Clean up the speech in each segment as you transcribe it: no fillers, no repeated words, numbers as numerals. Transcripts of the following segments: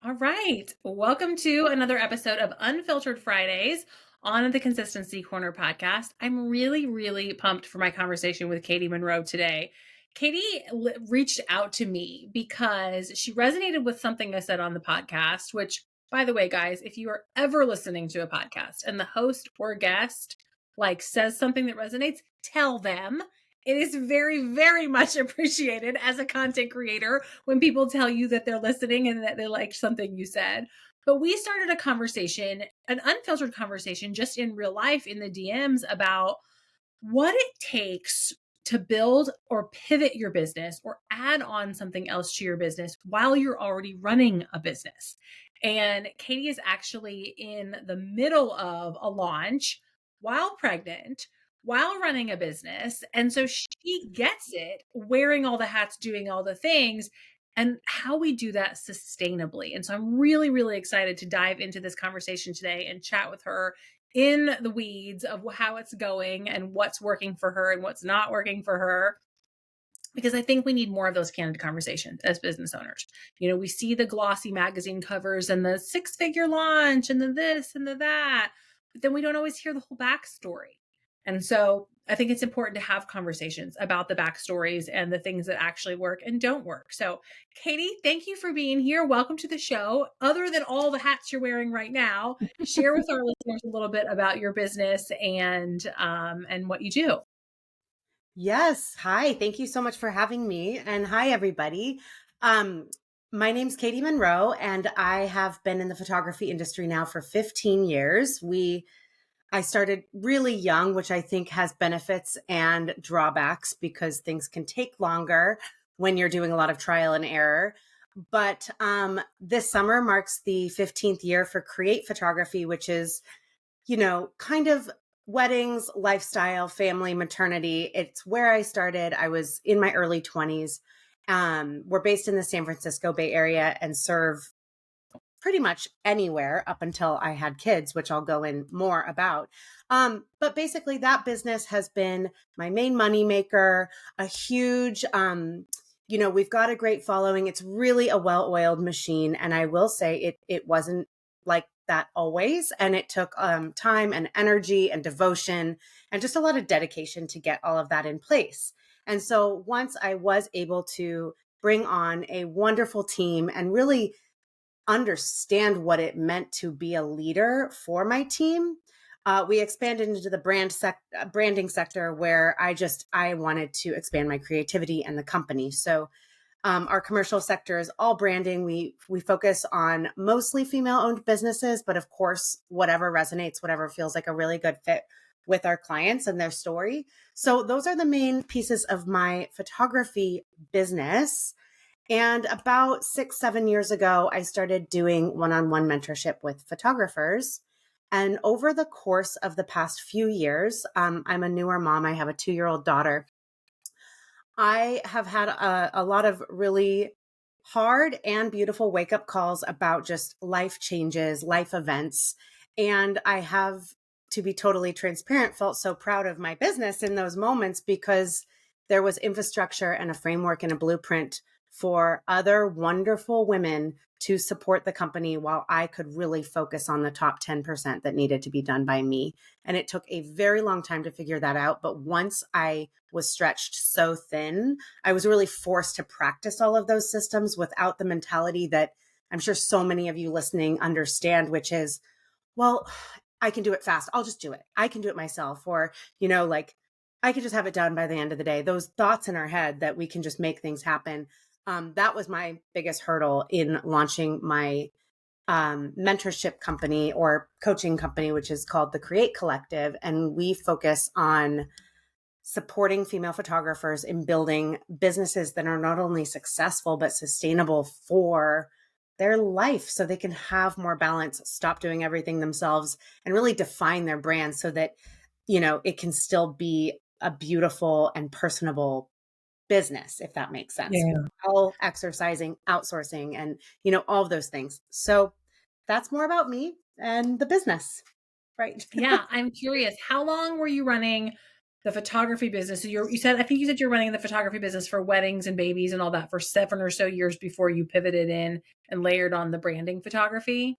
All right. Welcome to another episode of Unfiltered Fridays on the Consistency Corner podcast. I'm really pumped for my conversation with Katie Monroe today. Katie reached out to me because she resonated with something I said on the podcast, which, by the way, guys, if you are ever listening to a podcast and the host or guest says something that resonates, tell them. It is very much appreciated as a content creator when people tell you that they're listening and that they like something you said. But we started a conversation, an unfiltered conversation, just in real life in the DMs about what it takes to build or pivot your business or add on something else to your business while you're already running a business. And Katie is actually in the middle of a launch while pregnant, while running a business. And so she gets it, wearing all the hats, doing all the things, and how we do that sustainably. And so I'm really excited to dive into this conversation today and chat with her in the weeds of how it's going and what's working for her and what's not working for her. Because I think we need more of those candid conversations as business owners. You know, we see the glossy magazine covers and the 6-figure launch and the this and the that, but then we don't always hear the whole backstory. And so I think it's important to have conversations about the backstories and the things that actually work and don't work. So, Katie, thank you for being here. Welcome to the show. Other than all the hats you're wearing right now, share with our listeners a little bit about your business and what you do. Yes. Hi. Thank you so much for having me. And hi, everybody. Um, my name's Katie Monroe, and I have been in the photography industry now for 15 years. I started really young, which I think has benefits and drawbacks because things can take longer when you're doing a lot of trial and error. But this summer marks the 15th year for Kreate photography, which is, kind of weddings, lifestyle, family, maternity. It's where I started. I was in my early 20s. We're based in the San Francisco Bay Area and serve pretty much anywhere up until I had kids, which I'll go in more about. But basically that business has been my main money maker, a huge, we've got a great following. It's really a well-oiled machine. And I will say it wasn't like that always. And it took time and energy and devotion and just a lot of dedication to get all of that in place. And so once I was able to bring on a wonderful team and really understand what it meant to be a leader for my team, we expanded into the branding sector where I wanted to expand my creativity and the company. So our commercial sector is all branding. We focus on mostly female-owned businesses, but of course, whatever resonates, whatever feels like a really good fit with our clients and their story. So those are the main pieces of my photography business. And about 6-7 years ago, I started doing one-on-one mentorship with photographers. And over the course of the past few years, I'm a newer mom. I have a 2-year-old daughter. I have had a lot of really hard and beautiful wake-up calls about just life changes, life events. And I have, to be totally transparent, felt so proud of my business in those moments because there was infrastructure and a framework and a blueprint for other wonderful women to support the company while I could really focus on the top 10% that needed to be done by me. And it took a very long time to figure that out. But once I was stretched so thin, I was really forced to practice all of those systems without the mentality that I'm sure so many of you listening understand, which is, well, I can do it fast. I'll just do it. I can do it myself. Or, I could just have it done by the end of the day. Those thoughts in our head that we can just make things happen. That was my biggest hurdle in launching my mentorship company or coaching company, which is called the Kreate Collective. And we focus on supporting female photographers in building businesses that are not only successful, but sustainable for their life so they can have more balance, stop doing everything themselves, and really define their brand so that, it can still be a beautiful and personable business, if that makes sense. Yeah. All exercising, outsourcing, and, all of those things. So that's more about me and the business. Right. Yeah, I'm curious. How long were you running the photography business. So you said, I think you said you're running the photography business for weddings and babies and all that for 7 or so years before you pivoted in and layered on the branding photography.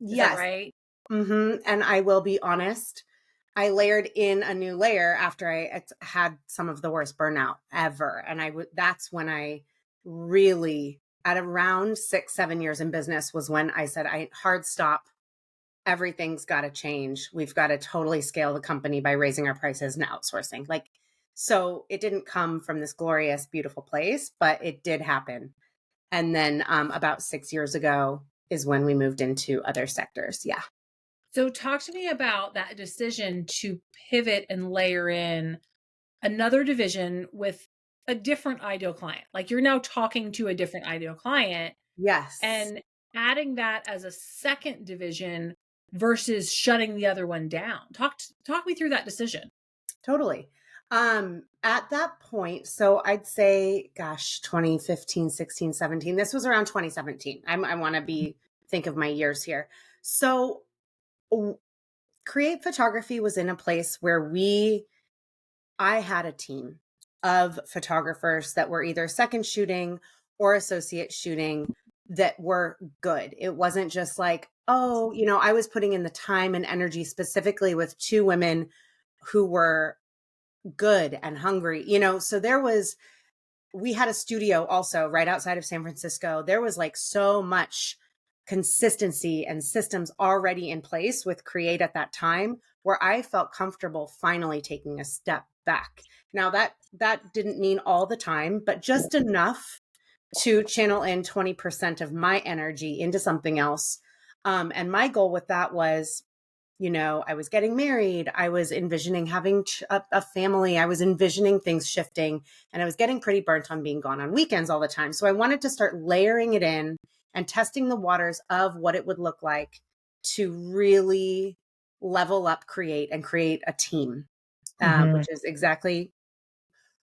Is that Yes. right? And I will be honest, I layered in a new layer after I had some of the worst burnout ever. And that's when I really, at around 6, 7 years in business, was when I said, hard stop. Everything's got to change. We've got to totally scale the company by raising our prices and outsourcing. So it didn't come from this glorious, beautiful place, but it did happen. And then about 6 years ago is when we moved into other sectors. Yeah. So talk to me about that decision to pivot and layer in another division with a different ideal client. Like you're now talking to a different ideal client Yes, and adding that as a second division versus shutting the other one down. Talk me through that decision. totally. At that point, so I'd say, gosh, 2015, 16, 17. This was around 2017. I want to think of my years here. So w- Create Photography was in a place where I had a team of photographers that were either second shooting or associate shooting that were good. It wasn't just like, oh, I was putting in the time and energy specifically with 2 women who were good and hungry, so we had a studio also right outside of San Francisco. There was like so much consistency and systems already in place with Kreate at that time where I felt comfortable finally taking a step back. Now that didn't mean all the time, but just enough to channel in 20% of my energy into something else. And my goal with that was, I was getting married. I was envisioning having a family. I was envisioning things shifting, and I was getting pretty burnt on being gone on weekends all the time. So I wanted to start layering it in and testing the waters of what it would look like to really level up, create a team, Mhm. which is exactly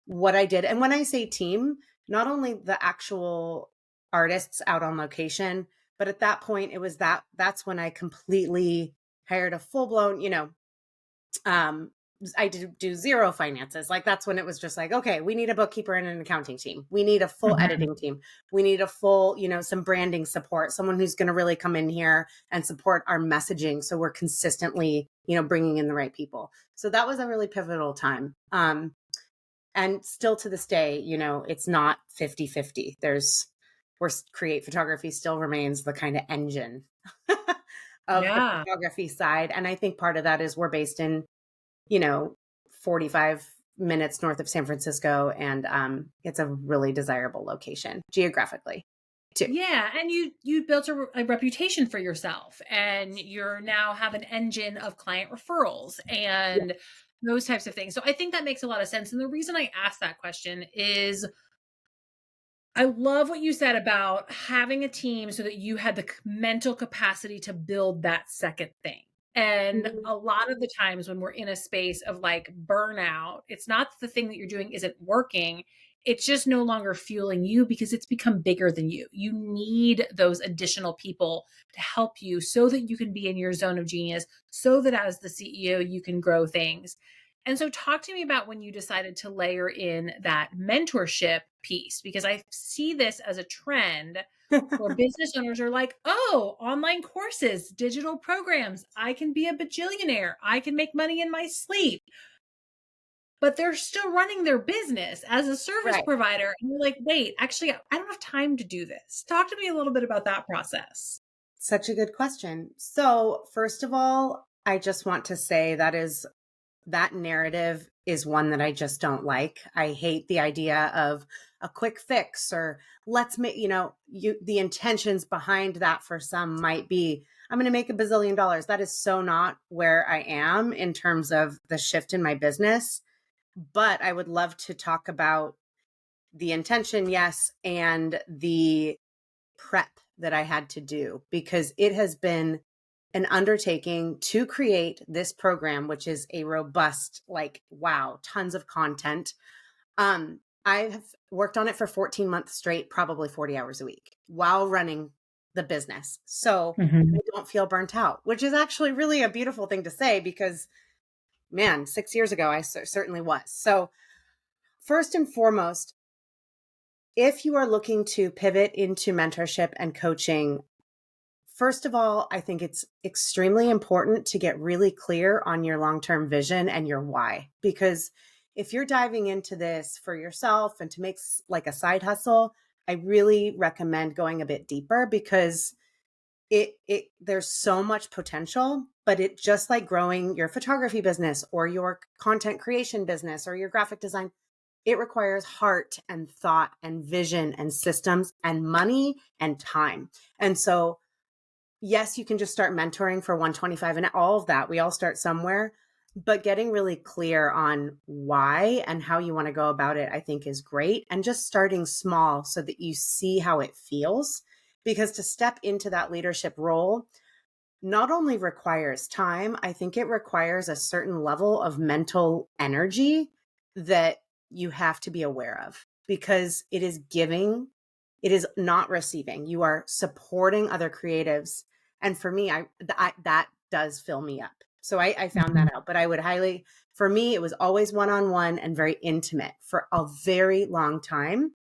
what I did. And when I say team, not only the actual artists out on location, but at that point, it was that's when I completely hired a full blown, um, I did do zero finances. Like that's when it was just like, okay, we need a bookkeeper and an accounting team. We need a full Mhm. editing team. We need a full, some branding support, someone who's going to really come in here and support our messaging. So we're consistently, bringing in the right people. So that was a really pivotal time. And still to this day, it's not 50-50. Where Create Photography still remains the kind of engine of the Yeah. photography side. And I think part of that is we're based in, you know, 45 minutes north of San Francisco. And it's a really desirable location geographically too. Yeah, and you built a reputation for yourself, and you're now have an engine of client referrals Yeah. and those types of things. So I think that makes a lot of sense. And the reason I asked that question is I love what you said about having a team so that you had the mental capacity to build that second thing. And Mhm. a lot of the times when we're in a space of like burnout, it's not that the thing that you're doing isn't working. It's just no longer fueling you because it's become bigger than you. You need those additional people to help you so that you can be in your zone of genius, so that as the CEO, you can grow things. And so, talk to me about when you decided to layer in that mentorship piece, because I see this as a trend where business owners are like, oh, online courses, digital programs, I can be a bajillionaire, I can make money in my sleep. But they're still running their business as a service Right. provider. And you're like, wait, actually, I don't have time to do this. Talk to me a little bit about that process. Such a good question. So, first of all, I just want to say that narrative is one that I just don't like. I hate the idea of a quick fix or let's make, the intentions behind that for some might be, I'm going to make $1 bazillion. That is so not where I am in terms of the shift in my business. But I would love to talk about the intention, yes, and the prep that I had to do because it has been an undertaking to create this program, which is a robust, like, wow, tons of content. I have worked on it for 14 months straight, probably 40 hours a week while running the business. So I Mhm. don't feel burnt out, which is actually really a beautiful thing to say because man, 6 years ago, I certainly was. So first and foremost, if you are looking to pivot into mentorship and coaching, first of all, I think it's extremely important to get really clear on your long-term vision and your why. Because if you're diving into this for yourself and to make like a side hustle, I really recommend going a bit deeper, because it there's so much potential, but it just like growing your photography business or your content creation business or your graphic design, it requires heart and thought and vision and systems and money and time. And so yes, you can just start mentoring for 125 and all of that. We all start somewhere, but getting really clear on why and how you want to go about it, I think is great. And just starting small so that you see how it feels. Because to step into that leadership role not only requires time, I think it requires a certain level of mental energy that you have to be aware of, because it is giving, it is not receiving. You are supporting other creatives. And for me, that does fill me up. So I found Mhm. that out, but I would highly, for me, it was always one-on-one and very intimate for a very long time.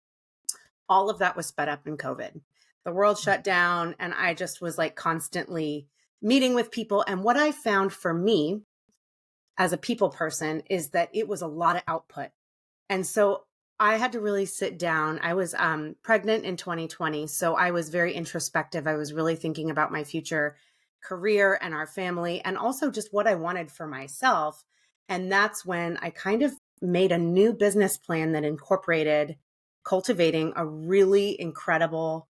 All of that was sped up in COVID. The world shut down, and I just was like constantly meeting with people. And what I found for me as a people person is that it was a lot of output. And so I had to really sit down. I was pregnant in 2020. So I was very introspective. I was really thinking about my future career and our family, and also just what I wanted for myself. And that's when I kind of made a new business plan that incorporated cultivating a really incredible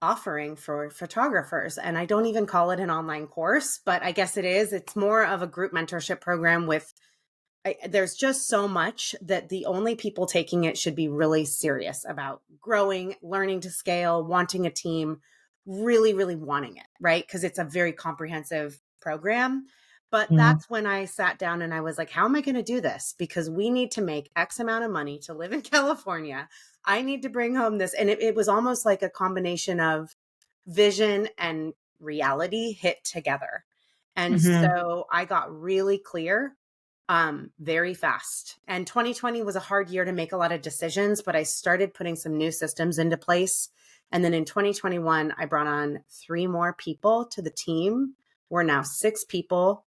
offering for photographers. And I don't even call it an online course, but I guess it is. It's more of a group mentorship program with there's just so much that the only people taking it should be really serious about growing, learning to scale, wanting a team, really, really wanting it, right? Because it's a very comprehensive program. But Mhm. that's when I sat down and I was like, how am I going to do this? Because we need to make X amount of money to live in California. I need to bring home this. And it was almost like a combination of vision and reality hit together. And Mhm. so I got really clear very fast. And 2020 was a hard year to make a lot of decisions, but I started putting some new systems into place. And then in 2021, I brought on 3 more people to the team. We're now 6 people.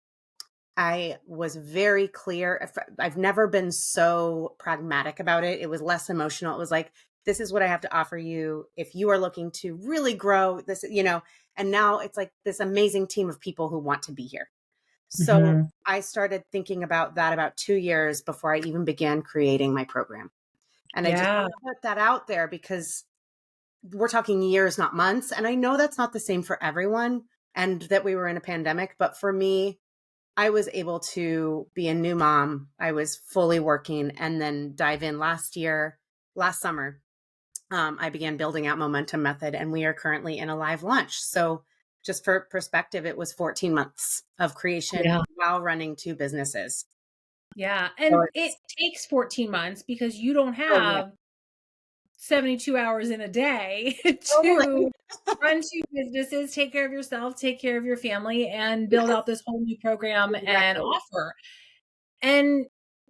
I was very clear. I've never been so pragmatic about it. It was less emotional. It was like, this is what I have to offer you. If you are looking to really grow this, and now it's like this amazing team of people who want to be here. So Mhm. I started thinking about that about 2 years before I even began creating my program. And I just Yeah. want to put that out there because we're talking years, not months. And I know that's not the same for everyone and that we were in a pandemic. But for me, I was able to be a new mom. I was fully working and then dive in last summer. I began building out Momentum Method, and we are currently in a live launch. So, just for perspective, it was 14 months of creation Yeah. while running 2 businesses. Yeah. So And it it's takes 14 months because you don't oh yeah, have 72 hours in a day totally. to run 2 businesses, take care of yourself, take care of your family, and build Yes, out this whole new program and exactly. offer. And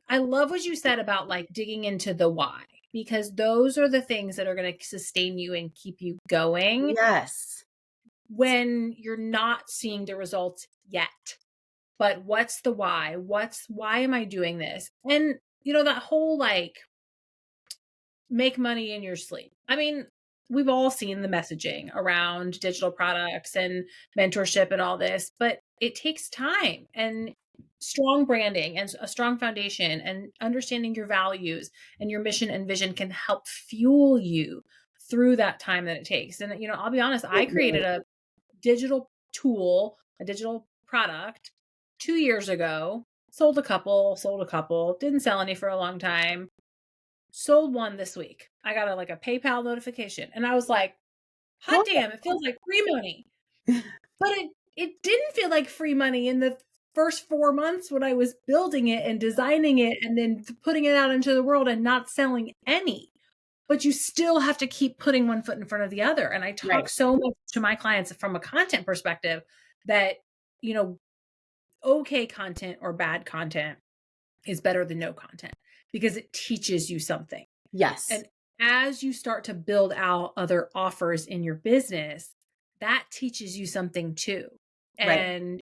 I love what you said about like digging into the why, because those are the things that are going to sustain you and keep you going Yes. when you're not seeing the results yet. But what's the why? Why am I doing this? And that whole like make money in your sleep. I mean, we've all seen the messaging around digital products and mentorship and all this, but it takes time and strong branding and a strong foundation and understanding your values and your mission and vision can help fuel you through that time that it takes. And I'll be honest, I It created really a digital tool, a digital product 2 years ago, sold a couple, didn't sell any for a long time, sold one this week. I got a PayPal notification and I was like, hot cool. damn, it feels like free money. But it didn't feel like free money in the first 4 months when I was building it and designing it and then putting it out into the world and not selling any. But you still have to keep putting one foot in front of the other. And I talk Right. so much to my clients from a content perspective that, you know, okay content or bad content is better than no content because it teaches you something. Yes. And as you start to build out other offers in your business, that teaches you something too. Right. And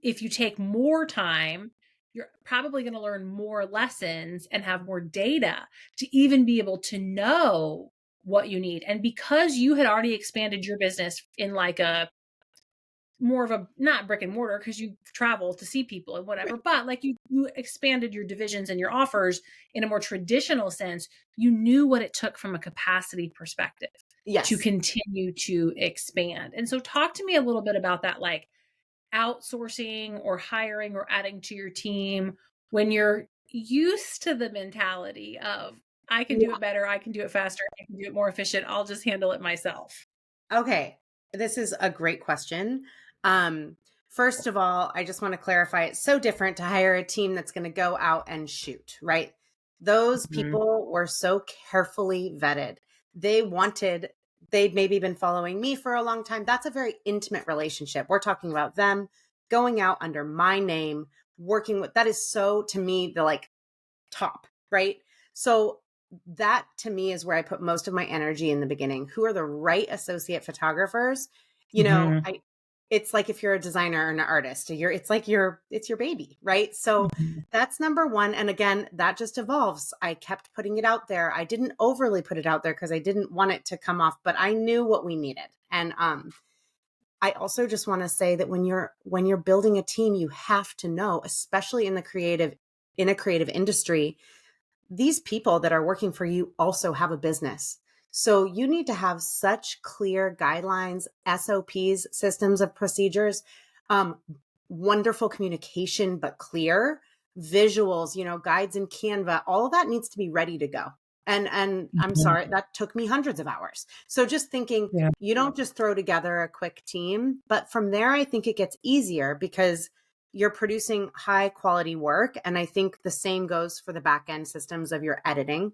if you take more time, you're probably going to learn more lessons and have more data to even be able to know what you need. And because you had already expanded your business in like a more of a not brick and mortar because you travel to see people and whatever, Right. but like you expanded your divisions and your offers in a more traditional sense, you knew what it took from a capacity perspective to Yes. continue to expand. And so talk to me a little bit about that, like outsourcing or hiring or adding to your team when you're used to the mentality of I can do Yeah. it better, I can do it faster, I can do it more efficient, I'll just handle it myself. Okay. This is a great question. Um, First of all, I just want to clarify it's so different to hire a team that's going to go out and shoot, right? Those Mhm. people were so carefully vetted. They wanted, they'd maybe been following me for a long time. That's a very intimate relationship. We're talking about them going out under my name, working with, that is so to me the like top, right? So that to me is where I put most of my energy in the beginning. Who are the right associate photographers? You know, Mhm. I it's like if you're a designer or an artist, it's like it's your baby, right? So Mhm. that's number one. And again, that just evolves. I kept putting it out there. I didn't overly put it out there because I didn't want it to come off, but I knew what we needed. And I also just want to say that when you're building a team, you have to know, especially in a creative industry, these people that are working for you also have a business. So you need to have such clear guidelines, SOPs, systems of procedures, um, wonderful communication, but clear visuals, guides in Canva, all of that needs to be ready to go. And I'm Mhm. sorry, that took me hundreds of hours. So just thinking, Yeah. you don't just throw together a quick team, but from there, I think it gets easier because you're producing high quality work. And I think the same goes for the back end systems of your editing.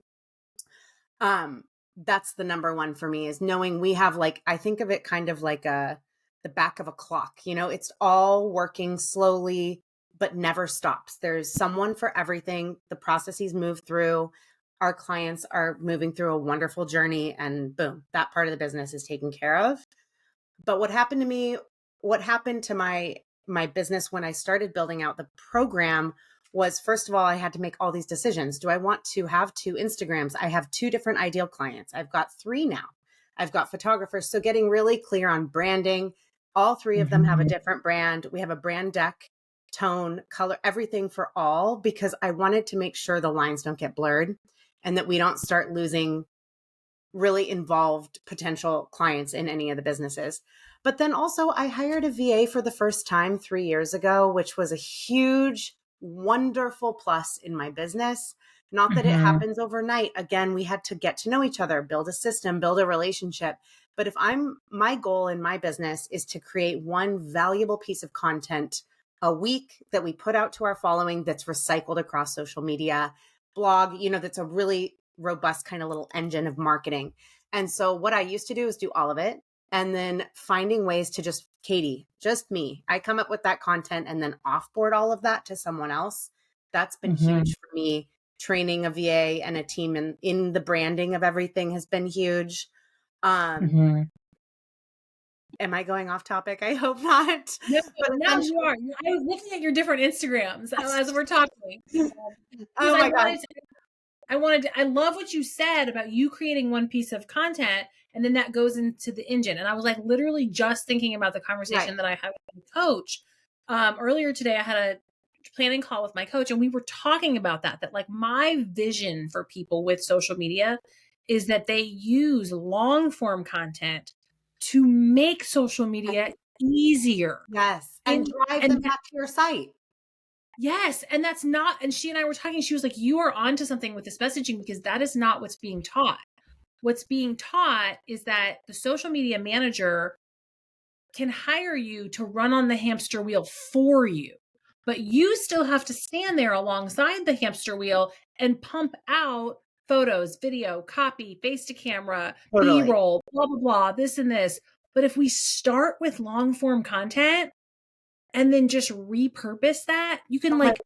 Um, that's the number one for me is knowing we have like, I think of it kind of like the back of a clock, it's all working slowly, but never stops. There's someone for everything. The processes move through. Our clients are moving through a wonderful journey and boom, that part of the business is taken care of. But what happened to my business when I started building out the program was, first of all, I had to make all these decisions. Do I want to have two Instagrams? I have two different ideal clients. I've got three now. I've got photographers. So getting really clear on branding. All three of them have a Mhm. different brand. We have a brand deck, tone, color, everything for all, because I wanted to make sure the lines don't get blurred and that we don't start losing really involved potential clients in any of the businesses. But then also, I hired a VA for the first time 3 years ago, which was a huge, wonderful plus in my business. Not that it Mhm. happens overnight. Again, we had to get to know each other, build a system, build a relationship. But my goal in my business is to create one valuable piece of content a week that we put out to our following that's recycled across social media, blog, that's a really robust kind of little engine of marketing. And so what I used to do is do all of it and then finding ways to Katie, just me. I come up with that content and then offboard all of that to someone else. That's been Mhm. huge for me. Training a VA and a team in the branding of everything has been huge. Um, Mhm. am I going off topic? I hope not. No, But no, you essentially, are. I was looking at your different Instagrams as we're talking, because oh my gosh. I love what you said about you creating one piece of content and then that goes into the engine. And I was like literally just thinking about the Right. conversation that I had with my coach. Earlier today, I had a planning call with my coach and we were talking about that like my vision for people with social media is that they use long form content to make social media easier. Yes. And And drive and them back to your site. yes, and that's not, and she and I were talking, she was like, you are onto something with this messaging because that is not what's being taught. What's being taught is that the social media manager can hire you to run on the hamster wheel for you, but you still have to stand there alongside the hamster wheel and pump out photos, video, copy, face to camera, B Totally. roll, blah, blah, blah, this and this. But if we start with long form content, and then just repurpose that, you can Oh my, like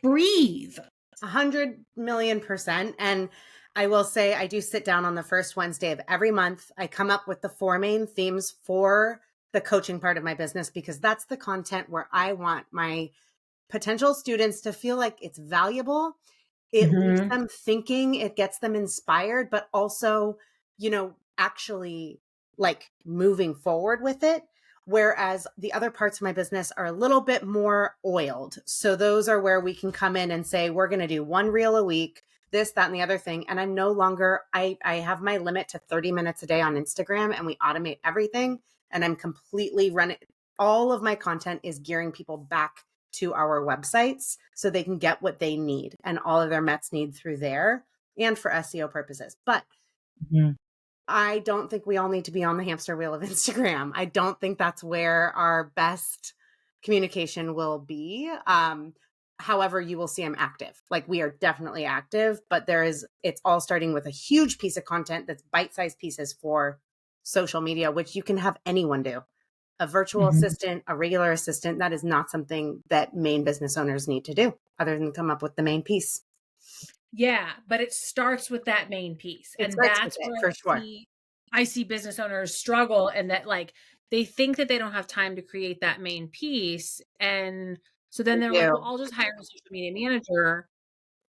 breathe. 100,000,000%. And I will say, I do sit down on the first Wednesday of every month. I come up with the 4 main themes for the coaching part of my business, because that's the content where I want my potential students to feel like it's valuable. It leaves Mm-hmm. them thinking, it gets them inspired, but also, actually like moving forward with it. Whereas the other parts of my business are a little bit more oiled. So those are where we can come in and say, we're going to do 1 reel a week, this, that, and the other thing. And I'm no longer, I have my limit to 30 minutes a day on Instagram, and we automate everything. And I'm completely running, all of my content is gearing people back to our websites so they can get what they need and all of their Mets need through there, and for SEO purposes. But Mm-hmm. I don't think we all need to be on the hamster wheel of Instagram. I don't think that's where our best communication will be. However, you will see I'm active. Like, we are definitely active, but it's all starting with a huge piece of content that's bite-sized pieces for social media, which you can have anyone do. A virtual Mm-hmm. assistant, a regular assistant, that is not something that main business owners need to do other than come up with the main piece. Yeah, but it starts with that main piece. It And starts with that's it where for sure. I see business owners struggle, and that like they think that they don't have time to create that main piece. And so then They they're like, well, do. I'll just hire a social media manager.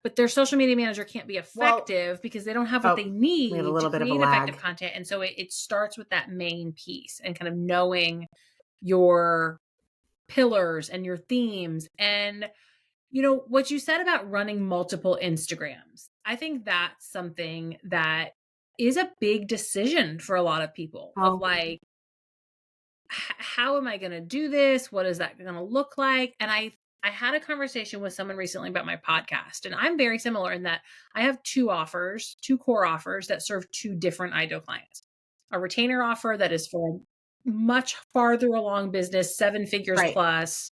But their social media manager can't be Well, effective because they don't have what oh, they we have a need to little bit of a create effective lag. content. And so it starts with that main piece and kind of knowing your pillars and your themes. And what you said about running multiple Instagrams, I think that's something that is a big decision for a lot of people, of Oh, like, how am I going to do this? What is that going to look like? And I had a conversation with someone recently about my podcast, and I'm very similar in that I have two core offers that serve two different ideal clients. A retainer offer that is for much farther along business, 7 figures right, plus,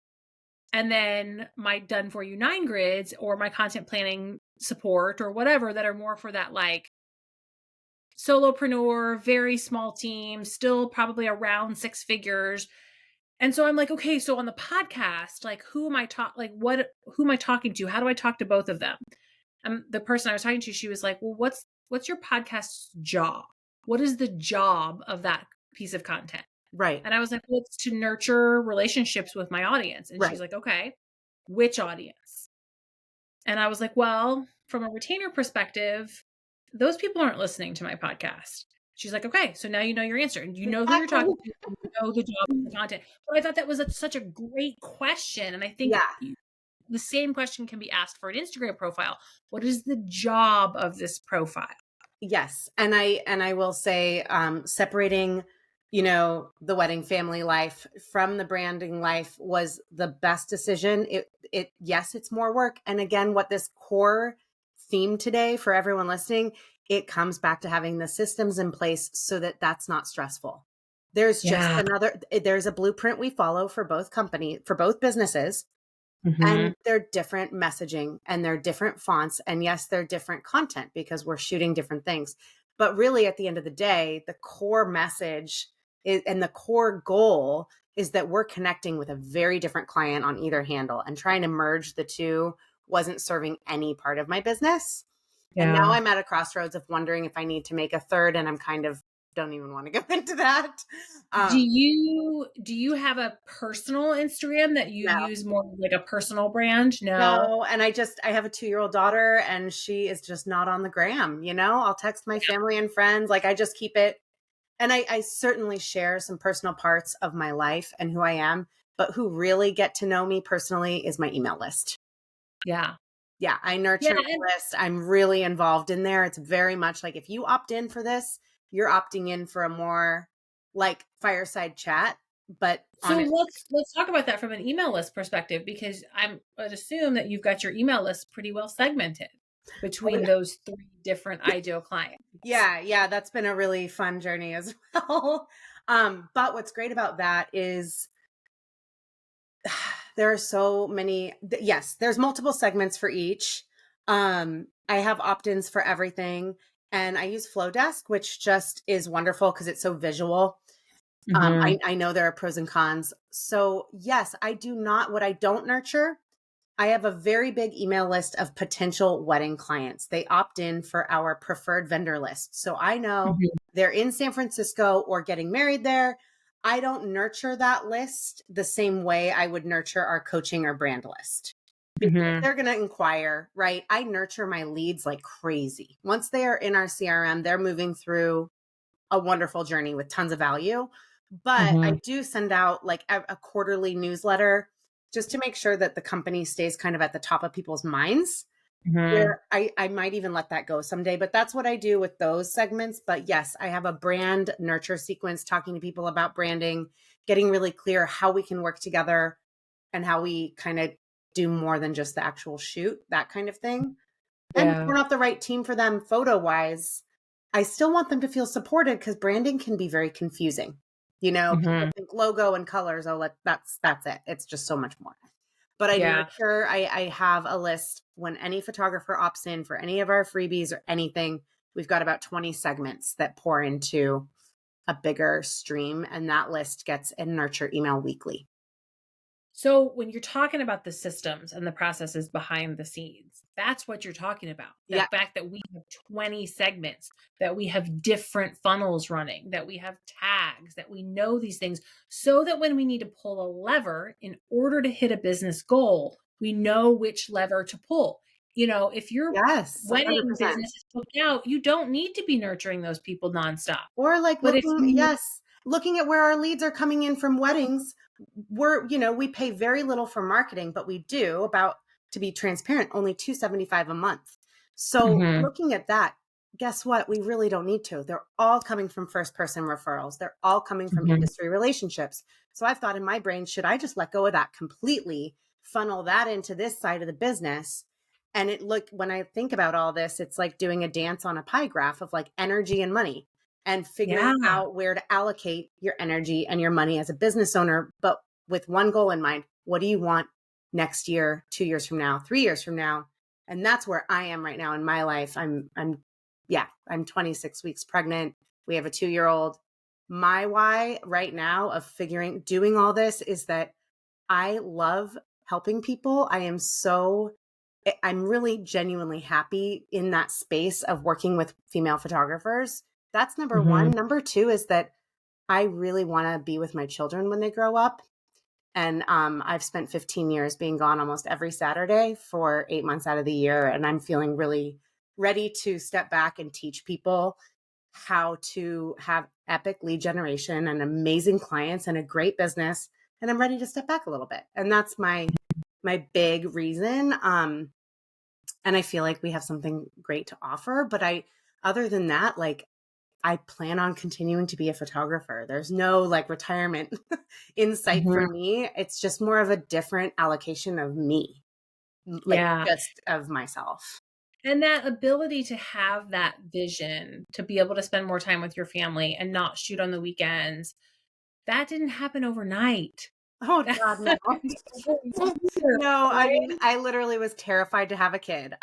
and then my done for you 9 grids or my content planning support or whatever that are more for that like solopreneur, very small team, still probably around 6 figures. And so I'm like, okay, so on the podcast, like who am I talking to? How do I talk to both of them? The person I was talking to, she was like, well, what's your podcast's job? What is the job of that piece of content? right, And I was like, well, it's to nurture relationships with my audience. And she's right. like, okay, which audience? And I was like, well, from a retainer perspective, those people aren't listening to my podcast. She's like, okay, so now you know your answer, and you know who you're Exactly. talking to, and you know the job of the content. But I thought that was such a great question. And I think Yeah. the same question can be asked for an Instagram profile. What is the job of this profile? Yes. And I will say, separating, the wedding family life from the branding life was the best decision. Yes, it's more work. And again, what this core theme today for everyone listening, it comes back to having the systems in place so that that's not stressful. Yeah. There's a blueprint we follow for both businesses. Mm-hmm. And they're different messaging and they're different fonts. And yes, they're different content because we're shooting different things. But really, at the end of the day, the core message and the core goal is that we're connecting with a very different client on either handle, and trying to merge the two wasn't serving any part of my business. And now Yeah. I'm at a crossroads of wondering if I need to make a third, and I'm kind of don't even want to go into that. Um, Do you have a personal Instagram that you no. use more like a personal brand? No. No, and I have a 2-year-old daughter, and she is just not on the gram, I'll text my family and friends, like, I just keep it, and I certainly share some personal parts of my life and who I am, but who really get to know me personally is my email list. Yeah. Yeah, I Yeah. nurture And my list. I'm really involved in there. It's very much like, if you opt in for this, you're opting in for a more, like, fireside chat, but so honest. let's talk about that from an email list perspective, because I'd assume that you've got your email list pretty well segmented between those three different ideal clients. Yeah, that's been a really fun journey as well. But what's great about that is there are so many. Yes, there's multiple segments for each. I have opt-ins for everything, and I use Flowdesk, which just is wonderful because it's so visual. Mhm. I know there are pros and cons. So yes, I do not, what I don't nurture, I have a very big email list of potential wedding clients. They opt in for our preferred vendor list. So I know Mhm. they're in San Francisco or getting married there. I don't nurture that list the same way I would nurture our coaching or brand list. Because Mhm. they're going to inquire, right? I nurture my leads like crazy. Once they are in our CRM, they're moving through a wonderful journey with tons of value. But I Mhm. do send out like a quarterly newsletter just to make sure that the company stays kind of at the top of people's minds. Mhm. Where I might even let that go someday, but that's what I do with those segments. But yes, I have a brand nurture sequence talking to people about branding, getting really clear how we can work together and how we kind of do more than just the actual shoot, that kind of thing. And if Yeah. we're not the right team for them photo wise, I still want them to feel supported because branding can be very confusing. You know, people Mhm. think logo and colors, oh, that's it. It's just so much more. But I Yeah. nurture, I have a list when any photographer opts in for any of our freebies or anything, we've got about 20 segments that pour into a bigger stream. And that list gets a nurture email weekly. So when you're talking about the systems and the processes behind the scenes, that's what you're talking about. The Yeah. fact that we have 20 segments, that we have different funnels running, that we have tags, that we know these things so that when we need to pull a lever in order to hit a business goal, we know which lever to pull. If your Yes. wedding 100%. business is booked out, you don't need to be nurturing those people nonstop. Or like But if looking, you yes, looking at where our leads are coming in from weddings. We pay very little for marketing, but we do about, to be transparent, only 275 a month. So Mhm. looking at that, guess what? We really don't need to. They're all coming from first person referrals. They're all coming from Mhm. industry relationships. So I've thought in my brain, should I just let go of that completely, funnel that into this side of the business? And when I think about all this, it's like doing a dance on a pie graph of like energy and money and figuring Yeah. out where to allocate your energy and your money as a business owner, but with one goal in mind. What do you want next year, 2 years from now, 3 years from now? And that's where I am right now in my life. I'm 26 weeks pregnant. We have a 2-year-old. My why right now of doing all this is that I love helping people. I'm really genuinely happy in that space of working with female photographers. That's number one. Mhm. Number two is that I really want to be with my children when they grow up. And I've spent 15 years being gone almost every Saturday for 8 months out of the year. And I'm feeling really ready to step back and teach people how to have epic lead generation and amazing clients and a great business. And I'm ready to step back a little bit. And that's my big reason. And I feel like we have something great to offer. But other than that, like, I plan on continuing to be a photographer. There's no like retirement in sight for Mhm. me. It's just more of a different allocation of me, like Yeah. just of myself. And that ability to have that vision, to be able to spend more time with your family and not shoot on the weekends, that didn't happen overnight. Oh That God, no. happened over years, No, I mean, right? I literally was terrified to have a kid.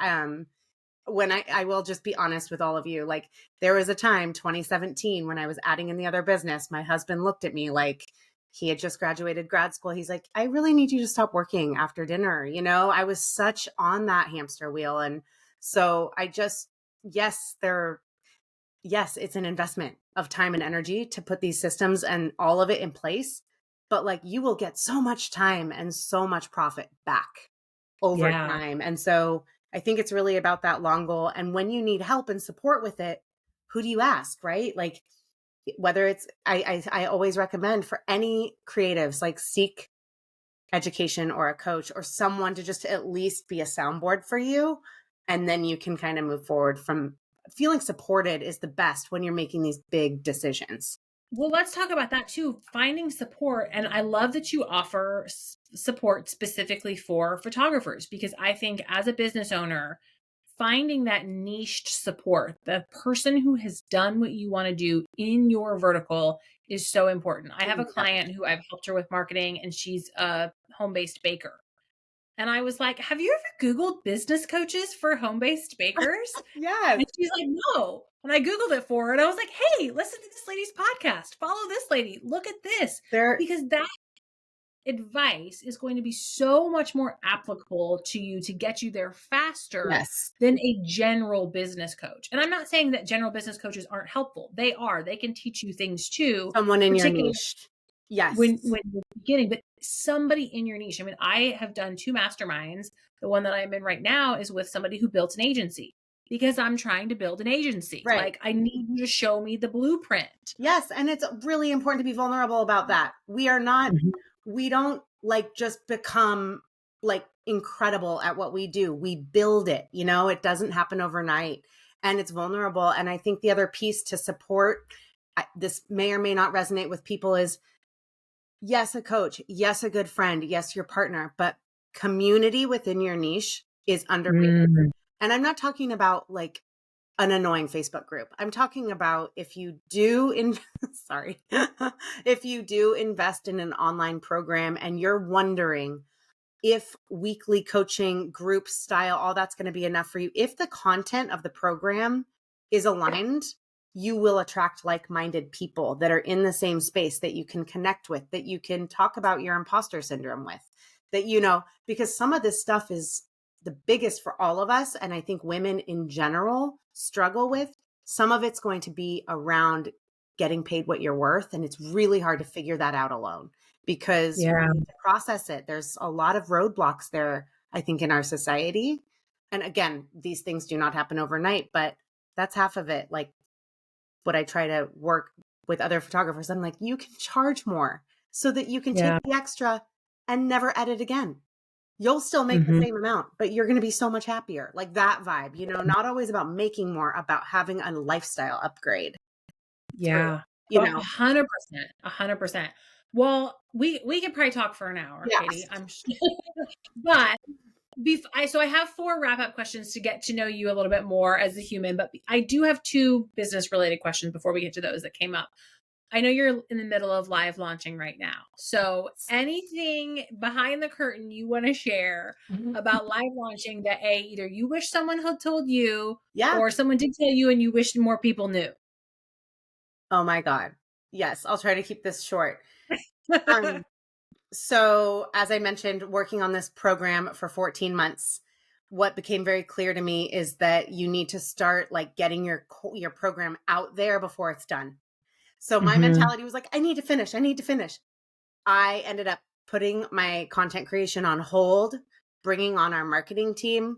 When I will just be honest with all of you, like there was a time 2017 when I was adding in the other business, my husband looked at me like he had just graduated grad school. He's like, I really need you to stop working after dinner. I was such on that hamster wheel. And so yes, yes, it's an investment of time and energy to put these systems and all of it in place. But like you will get so much time and so much profit back over Yeah. time. And so I think it's really about that long goal. And when you need help and support with it, who do you ask, right? Like whether it's I always recommend for any creatives, like seek education or a coach or someone to just at least be a soundboard for you. And then you can kind of move forward from feeling supported is the best when you're making these big decisions. Well, let's talk about that too. Finding support. And I love that you offer support specifically for photographers because I think as a business owner, finding that niched support, the person who has done what you want to do in your vertical is so important. I have a Yep. client who I've helped her with marketing and she's a home-based baker. And I was like, "Have you ever Googled business coaches for home-based bakers?" Yes. And she's like, "No." And I Googled it for her and I was like, hey, listen to this lady's podcast. Follow this lady. Look at this. There, Because that advice is going to be so much more applicable to you to get you there faster yes, than a general business coach. And I'm not saying that general business coaches aren't helpful. They are. They can teach you things too, someone in your particularly niche. Yes. when you're beginning, but somebody in your niche. I mean, I have done 2 masterminds. The one that I'm in right now is with somebody who built an agency because I'm trying to build an agency. Right. Like, I need you to show me the blueprint. Yes. And it's really important to be vulnerable about that. We are not, we don't like just become like incredible at what we do. We build it, you know, it doesn't happen overnight and it's vulnerable. And I think the other piece to support this may or may not resonate with people is yes, a coach, yes, a good friend, yes, your partner, but community within your niche is underrated. And I'm not talking about like an annoying Facebook group. I'm talking about if you do sorry. If you do invest in an online program and you're wondering if weekly coaching, group style, all that's going to be enough for you. If the content of the program is aligned, you will attract like-minded people that are in the same space that you can connect with, that you can talk about your imposter syndrome with, that, you know, because some of this stuff is the biggest for all of us. And I think women in general struggle with. Some of it's going to be around getting paid what you're worth. And it's really hard to figure that out alone because we need to process it. There's a lot of roadblocks there, I think, in our society. And again, these things do not happen overnight, but that's half of it. Like what I try to work with other photographers, I'm like, you can charge more so that you can take the extra and never edit again. You'll still make the same amount, but you're going to be so much happier. Like that vibe, you know, not always about making more, about having a lifestyle upgrade. Yeah. You know, 100%. 100%. Well, we could probably talk for an hour, yes. Katie. I'm sure. But so I have 4 wrap-up questions to get to know you a little bit more as a human, but I do have 2 business-related questions before we get to those that came up. I know you're in the middle of live launching right now. So anything behind the curtain you want to share about live launching that either you wish someone had told you or someone did tell you and you wish more people knew? Oh my God. Yes. I'll try to keep this short. So as I mentioned, working on this program for 14 months, what became very clear to me is that you need to start like getting your program out there before it's done. So my mentality was like, I need to finish. I need to finish. I ended up putting my content creation on hold, bringing on our marketing team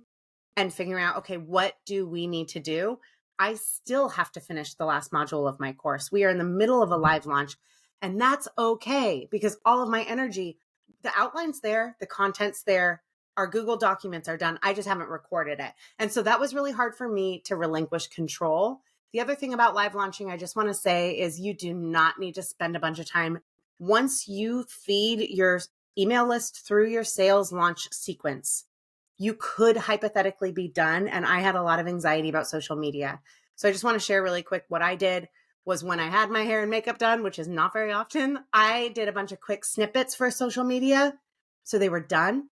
and figuring out, okay, what do we need to do? I still have to finish the last module of my course. We are in the middle of a live launch, and that's okay because all of my energy, the outline's there, the content's there, our Google documents are done. I just haven't recorded it. And so that was really hard for me to relinquish control. The other thing about live launching, I just want to say is you do not need to spend a bunch of time. Once you feed your email list through your sales launch sequence, you could hypothetically be done. And I had a lot of anxiety about social media. So I just want to share really quick what I did was when I had my hair and makeup done, which is not very often, I did a bunch of quick snippets for social media. So they were done.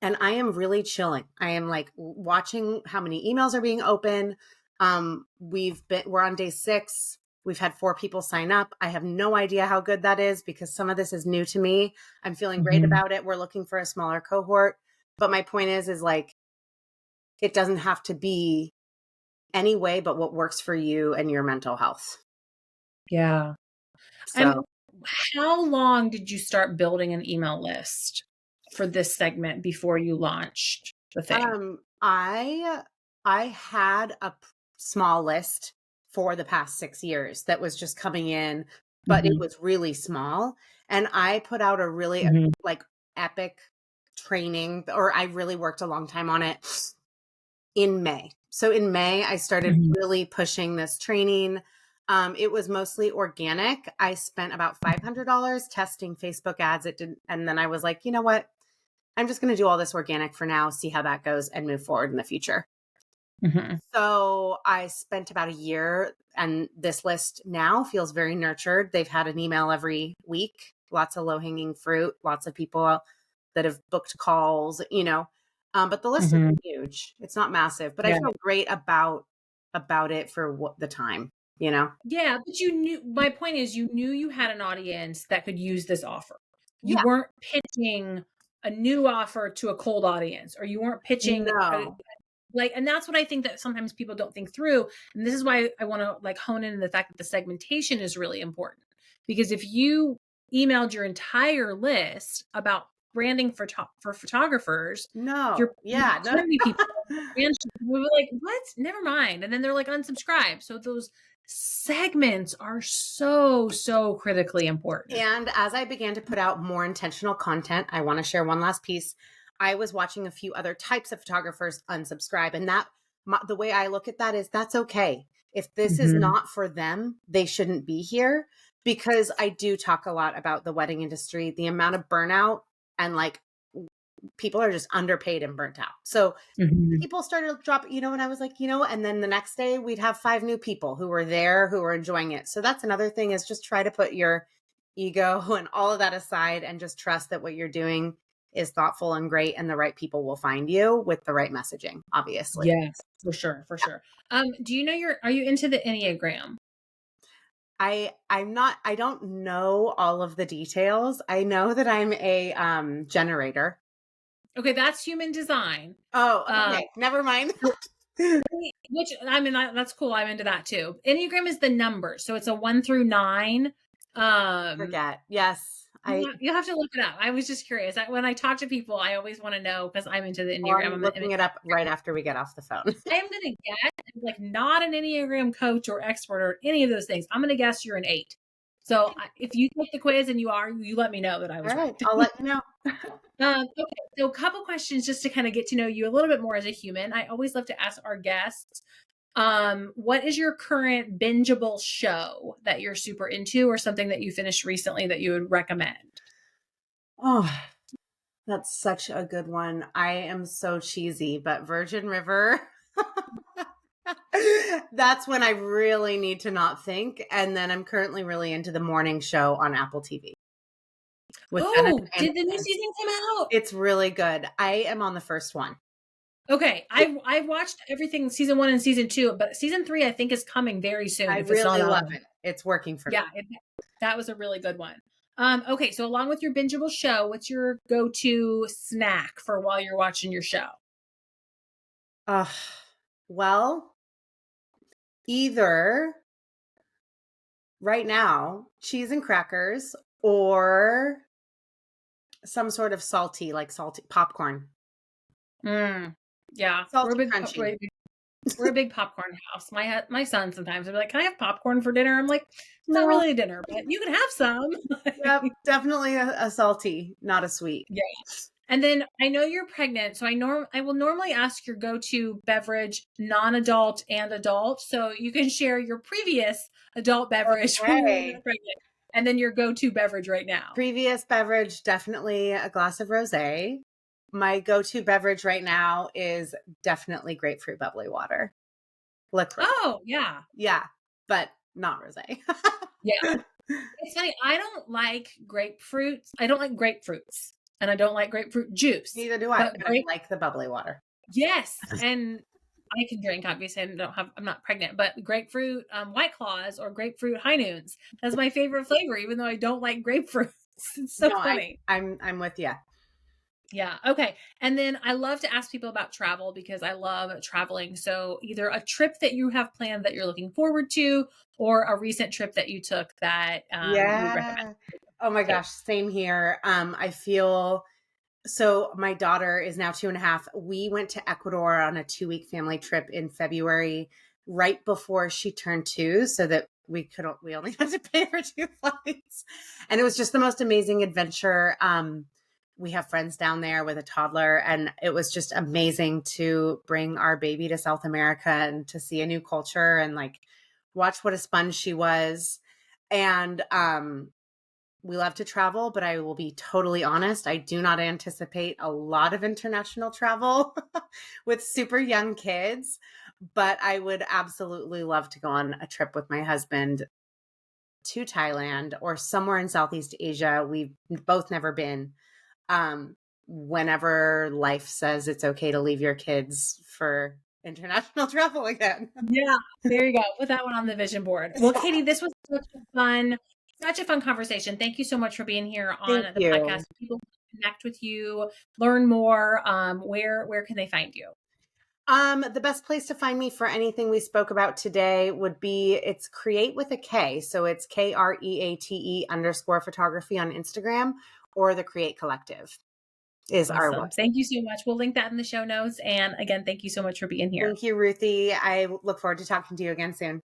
And I am really chilling. I am like watching how many emails are being open. We're on day 6. We've had 4 people sign up. I have no idea how good that is because some of this is new to me. I'm feeling great about it. We're looking for a smaller cohort. But my point is like, it doesn't have to be any way but what works for you and your mental health. Yeah. And So how long did you start building an email list for this segment before you launched the thing? I had a small list for the past 6 years that was just coming in, but it was really small. And I put out a really like epic training, or I really worked a long time on it in May. So in May, I started really pushing this training. It was mostly organic. I spent about $500 testing Facebook ads. It didn't, and then I was like, you know what? I'm just going to do all this organic for now, see how that goes and move forward in the future. So I spent about a year and this list now feels very nurtured. They've had an email every week, lots of low hanging fruit, lots of people that have booked calls, you know, but the list isn't huge. It's not massive, but I feel great about about it for what the time, you know? Yeah, but you knew my point is you knew you had an audience that could use this offer. You Yeah. weren't pitching a new offer to a cold audience, or you weren't pitching a No. like, and that's what I think that sometimes people don't think through. And this is why I want to like hone in on the fact that the segmentation is really important. Because if you emailed your entire list about branding for photographers, No. you're Yeah. No. turning people and we were like, what? Never mind. And then they're like unsubscribe. So those segments are so, so critically important. And as I began to put out more intentional content, I want to share one last piece. I was watching a few other types of photographers unsubscribe. And the way I look at that is that's okay. If this is Mhm. not for them, they shouldn't be here, because I do talk a lot about the wedding industry, the amount of burnout, and like people are just underpaid and burnt out. So Mhm. people started to drop, and I was like, and then the next day we'd have 5 new people who were there, who were enjoying it. So that's another thing, is just try to put your ego and all of that aside and just trust that what you're doing is thoughtful and great, and the right people will find you with the right messaging, obviously. Yes, for sure, for sure. Do you know are you into the Enneagram? I don't know all of the details. I know that I'm a generator. Okay, that's human design. Oh, Um, okay. Never mind. which I mean that's cool. I'm into that too. Enneagram is the number, so it's a 1 through 9. Um, Forget. Yes. you'll have to look it up. I was just curious. When I talk to people, I always want to know because I'm into the Enneagram. I'm looking it up right after we get off the phone. I am going to guess, like, not an Enneagram coach or expert or any of those things. I'm going to guess you're an 8. So if you take the quiz and you let me know that I was All right. right. I'll let you know. Okay, so a couple questions just to kind of get to know you a little bit more as a human. I always love to ask our guests, what is your current bingeable show that you're super into, or something that you finished recently that you would recommend? Oh, that's such a good one. I am so cheesy, but Virgin River. That's when I really need to not think. And then I'm currently really into the morning show on Apple TV with Jennifer Oh, did the new Aniston. season come out? It's really good. I am on the first one. Okay, I watched everything season 1 and season 2, but season 3 I think is coming very soon I if it's not really love already. it. It's working for me. Yeah, that was a really good one. Okay, so along with your bingeable show, what's your go-to snack for while you're watching your show? Uh, well, either right now, cheese and crackers, or some sort of salty popcorn. Yeah, Salty crunchy. we're a big popcorn house. My son sometimes will be like, "Can I have popcorn for dinner?" I'm like, "Not No. really a dinner, but you can have some." Yep, definitely a salty, not a sweet. Yeah. And then I know you're pregnant, so I will normally ask your go-to beverage, non-adult and adult. So you can share your previous adult beverage when you were Okay. not pregnant, and then your go-to beverage right now. Previous beverage, definitely a glass of rosé. My go-to beverage right now is definitely grapefruit bubbly water. Liquid. Oh, yeah. Yeah, but not rosé. Yeah. It's funny, I don't like grapefruits. I don't like grapefruits, and I don't like grapefruit juice. Neither do I, But but I like the bubbly water. yes, and I can drink, obviously, I'm not pregnant, but grapefruit, White Claws or grapefruit High Noons. That's my favorite flavor, even though I don't like grapefruits. It's so No, funny. I'm with you. Yeah. Okay. And then I love to ask people about travel because I love traveling. So either a trip that you have planned that you're looking forward to, or a recent trip that you took that you would recommend. Yeah. Oh my gosh, same here. I feel so. My daughter is now 2.5. We went to Ecuador on a 2-week family trip in February, right before she turned 2, so that we only had to pay for 2 flights, and it was just the most amazing adventure. We have friends down there with a toddler, and it was just amazing to bring our baby to South America and to see a new culture and like watch what a sponge she was. And we love to travel, but I will be totally honest, I do not anticipate a lot of international travel with super young kids, but I would absolutely love to go on a trip with my husband to Thailand or somewhere in Southeast Asia. We've both never been. Um, Whenever life says it's okay to leave your kids for international travel again. Yeah, there you go. Put that one on the vision board. Well, Katie, this was such a fun conversation. Thank you so much for being here on Thank the podcast. you. If people want to connect with you, learn more, where can they find you? The best place to find me for anything we spoke about today would be it's Kreate with a K. So it's KREATE_photography on Instagram, or the Kreate Collective is our Awesome. website. Thank you so much. We'll link that in the show notes. And again, thank you so much for being here. Thank you, Ruthie. I look forward to talking to you again soon.